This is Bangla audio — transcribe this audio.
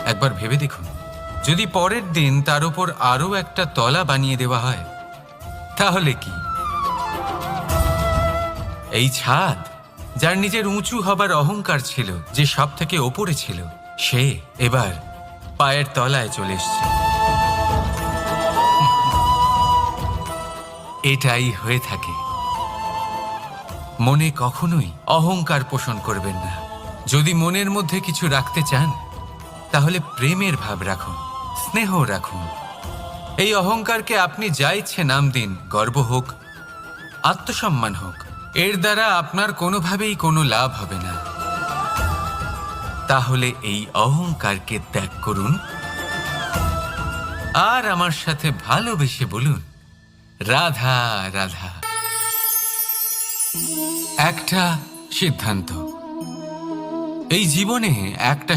একবার ভেবে দেখুন, যদি পরের দিন তার উপর আরও একটা তলা বানিয়ে দেওয়া হয়, তাহলে কি? এই ছাদ, যার নিজের উঁচু হবার অহংকার ছিল, যে সব থেকে ওপরে ছিল, সে এবার পায়ের তলায় চলে এসছে। এটাই হয়ে থাকে। মনে কখনোই অহংকার পোষণ করবেন না। যদি মনের মধ্যে কিছু রাখতে চান, তাহলে প্রেমের ভাব রাখুন, স্নেহ রাখুন। এই অহংকারকে আপনি যা ইচ্ছে নাম দিন, গর্ব হোক, আত্মসম্মান হোক, এর দ্বারা আপনার কোনোভাবেই কোনো লাভ হবে না। তাহলে এই অহংকারকে ত্যাগ করুন আর আমার সাথে ভালোবেসে বলুন, রাধা রাধা। একটা সিদ্ধান্ত, এই জীবনে একটা